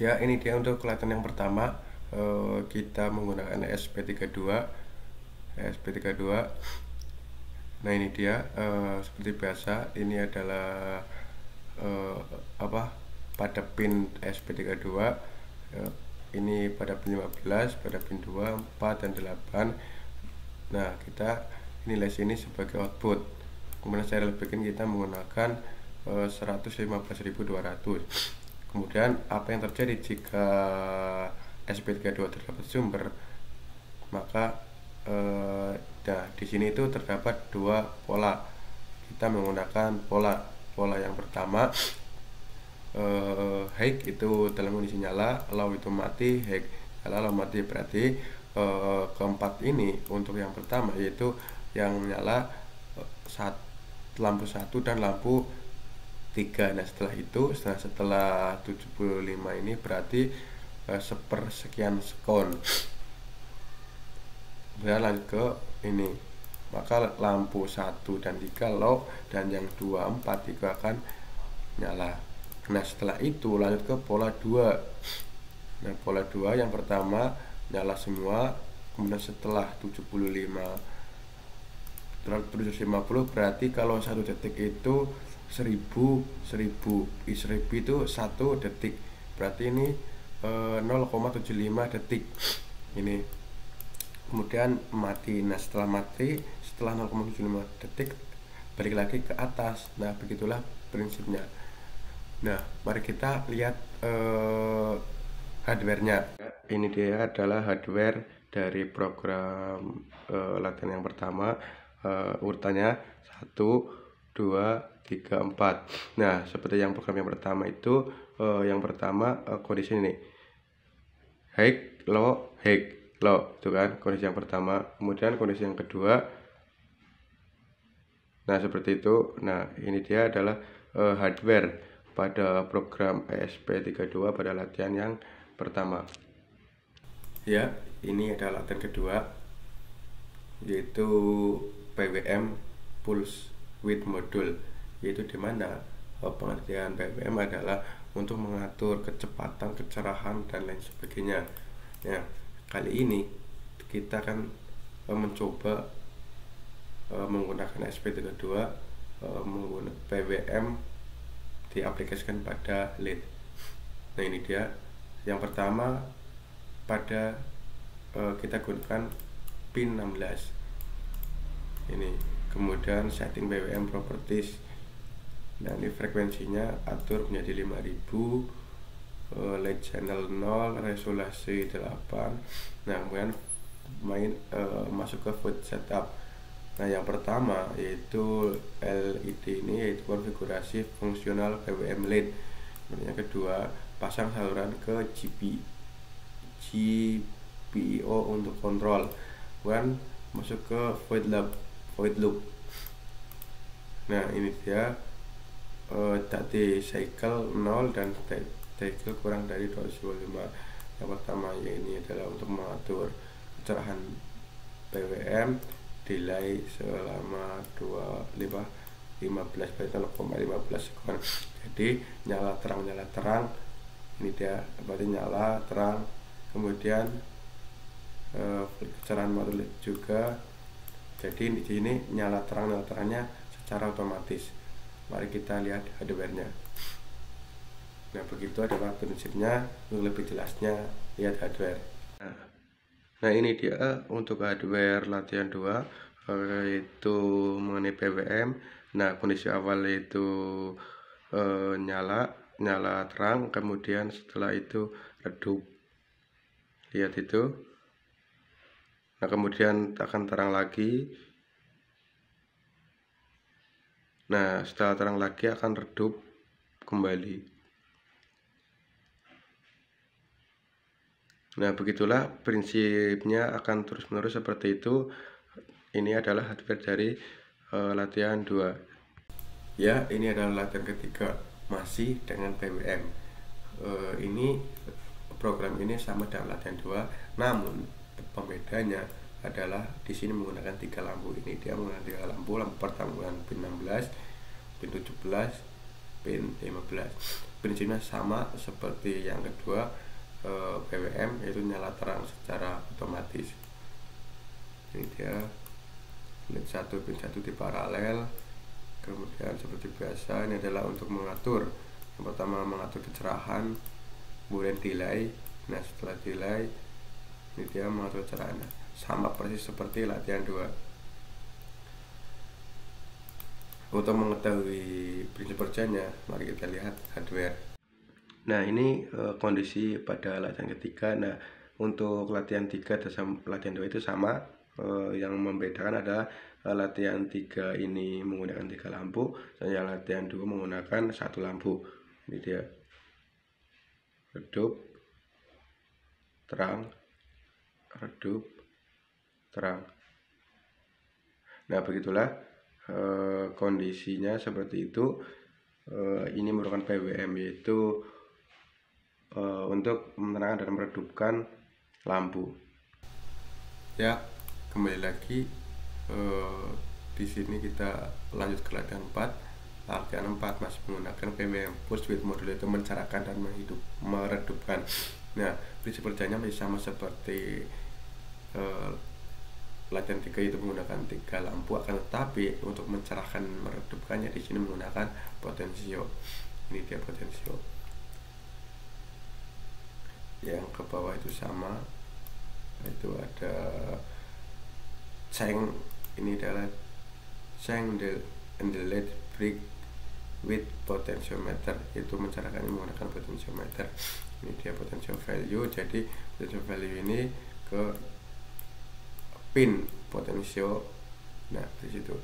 Ya, ini dia untuk kelihatan yang pertama. Kita menggunakan SP32. Nah, ini dia, seperti biasa. Ini adalah eh, apa pada pin SP32. Ini pada pin 15, pada pin 2, 4, dan 8. Nah, kita nilai sini sebagai output. Kemudian serial bikin kita menggunakan 115.200. Kemudian apa yang terjadi jika SP32 terdapat sumber, maka nah di sini itu terdapat dua pola. Kita menggunakan pola yang pertama, high itu dalam kondisi nyala, low itu mati, high nyala, low mati. Berarti keempat ini untuk yang pertama, yaitu yang nyala lampu 1 dan lampu 3. Nah, setelah itu setelah 75 ini berarti sepersekian sekon. Kemudian lanjut ke ini, maka lampu 1 dan 3 low, dan yang 2, 4 itu akan nyala. Nah, setelah itu lanjut ke pola 2. Nah, pola 2 yang pertama nyala semua, kemudian setelah 750 berarti kalau 1 detik itu 1000 itu 1 detik, berarti ini 0,75 detik ini. Kemudian mati. Nah, setelah 0,75 detik balik lagi ke atas. Nah, begitulah prinsipnya. Nah, mari kita lihat hardware-nya. Ini dia adalah hardware dari program latihan yang pertama. Urutannya 1, 2, 3, 4. Nah, seperti yang program yang pertama itu, yang pertama kondisi ini high, low, itu kan kondisi yang pertama. Kemudian kondisi yang kedua, nah seperti itu. Nah, ini dia adalah hardware pada program ESP32 pada latihan yang pertama. Ya, ini adalah latihan kedua, yaitu PWM Pulse Width Module, yaitu dimana pengertian PWM adalah untuk mengatur kecepatan, kecerahan, dan lain sebagainya. Ya, kali ini kita akan mencoba menggunakan SP32, menggunakan PWM diaplikasikan pada LED. Nah, ini dia. Yang pertama, pada kita gunakan pin 16 ini. Kemudian setting PWM properties. Nah, ini frekuensinya atur menjadi 5000, LED channel 0, resolusi 8. Nah, kemudian masuk ke void setup. Nah, yang pertama yaitu LED ini, yaitu konfigurasi fungsional PWM LED. Yang kedua, pasang saluran ke GPIO untuk kontrol. Kemudian masuk ke void loop. Nah, ini dia, tadi cycle 0 dan cycle kurang dari 225. Yang pertama ya, ini adalah untuk mengatur kecerahan PWM, delay selama 15 sekon. Jadi nyala terang, ini dia, berarti nyala terang. Kemudian kecerahan modul juga. Jadi di sini nyala terangnya secara otomatis. Mari kita lihat hardware-nya. Nah, begitu adalah prinsipnya. Untuk lebih jelasnya lihat hardware. Nah, ini dia untuk hardware latihan 2, yaitu mengenai PWM. Nah, kondisi awal yaitu nyala terang, kemudian setelah itu redup. Lihat itu. Nah, kemudian akan terang lagi. Nah, setelah terang lagi akan redup kembali. Nah, begitulah prinsipnya, akan terus-menerus seperti itu. Ini adalah hardware dari latihan 2. Ya, ini adalah latihan ketiga, masih dengan PWM. Ini program ini sama dengan latihan 2, namun pembedanya adalah di sini menggunakan 3 lampu. Ini dia menggunakan 3 lampu. Lampu pertama menggunakan pin 16, pin 17, pin 15. prinsipnya sama seperti yang kedua, PWM, yaitu nyala terang secara otomatis. Ini dia pin 1 di paralel. Kemudian seperti biasa, ini adalah untuk mengatur, yang pertama mengatur kecerahan, kemudian delay. Nah setelah delay, ini dia mengatur kecerahan, sama persis seperti latihan 2. Untuk mengetahui prinsip kerjanya, mari kita lihat hardware. Nah ini kondisi pada latihan ketiga. Nah untuk latihan 3 dan latihan 2 itu sama. Yang membedakan adalah latihan 3 ini menggunakan 3 lampu, dan yang latihan 2 menggunakan 1 lampu. Ini dia, redup, terang, redup, terang. Nah begitulah kondisinya seperti itu. Ini merupakan PWM, yaitu untuk menerangkan dan meredupkan lampu. Ya, kembali lagi di sini kita lanjut ke latihan 4. Latihan 4 masih menggunakan PWM, push width module, itu mencerahkan dan meredupkan. Nah prinsip kerjanya masih sama seperti latihan 3, itu menggunakan 3 lampu, akan tetapi untuk mencerahkan meredupkannya di sini menggunakan potensio. Ini dia potensio. Yang ke bawah itu sama, itu ada change. Ini adalah change and delay break with potentiometer, itu mencerahkannya menggunakan potentiometer. Ini dia potential value. Jadi potential value ini ke pin potensio. Nah di situ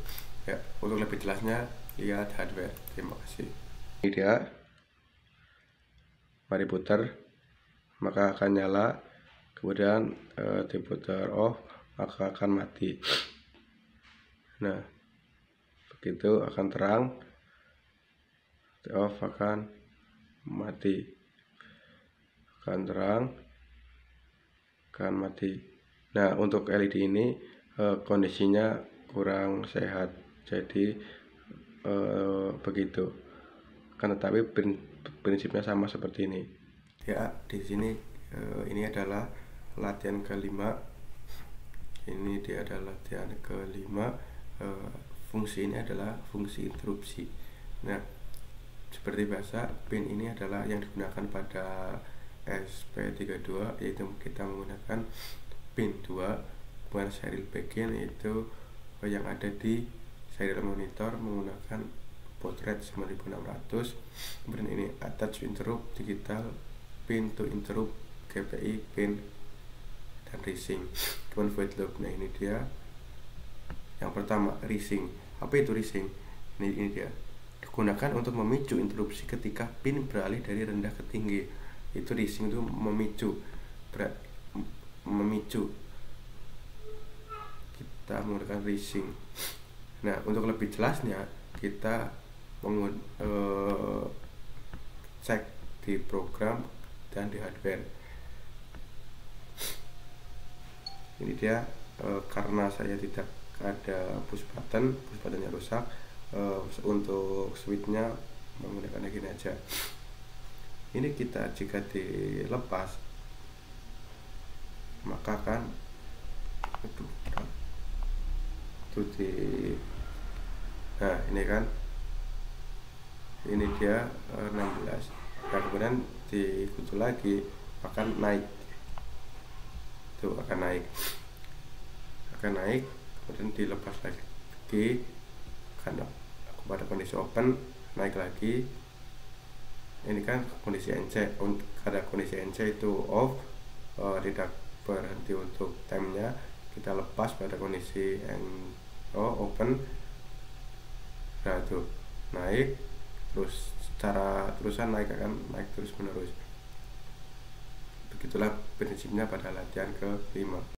ya. Untuk lebih jelasnya lihat hardware. Terima kasih. Ini dia, mari putar, maka akan nyala. Kemudian diputar off, maka akan mati. Nah begitu, akan terang, di off akan mati, akan terang, akan mati. Nah untuk LED ini kondisinya kurang sehat, jadi begitu. Kan tetapi prinsipnya sama seperti ini. Ya di sini ini adalah latihan kelima. Ini dia adalah latihan kelima. Fungsi ini adalah fungsi interupsi. Nah seperti biasa, pin ini adalah yang digunakan pada SP32, yaitu kita menggunakan pin 2, bukan serial backend, yaitu yang ada di serial monitor menggunakan baud rate 9600. Kemudian ini attach interrupt digital, pin to interrupt, GPI, pin, dan rising. Kemudian void loop. Nah ini dia yang pertama, rising. Apa itu rising? Ini dia, digunakan untuk memicu interupsi ketika pin beralih dari rendah ke tinggi. Itu rising, itu memicu. Kita menggunakan rising. Nah untuk lebih jelasnya kita cek di program dan di hardware. Ini dia, karena saya tidak ada push buttonnya rusak, untuk switchnya menggunakan gini aja. Ini kita jika dilepas maka akan nah ini kan, ini dia 16. Nah kemudian dikutu lagi akan naik, itu akan naik, kemudian dilepas lagi karena pada kondisi open, naik lagi. Ini kan kondisi NC, pada kondisi NC itu off, tidak berhenti untuk timenya. Kita lepas pada kondisi open. Nah itu naik terus, secara terusan naik, akan naik terus menerus. Begitulah prinsipnya pada latihan ke-5.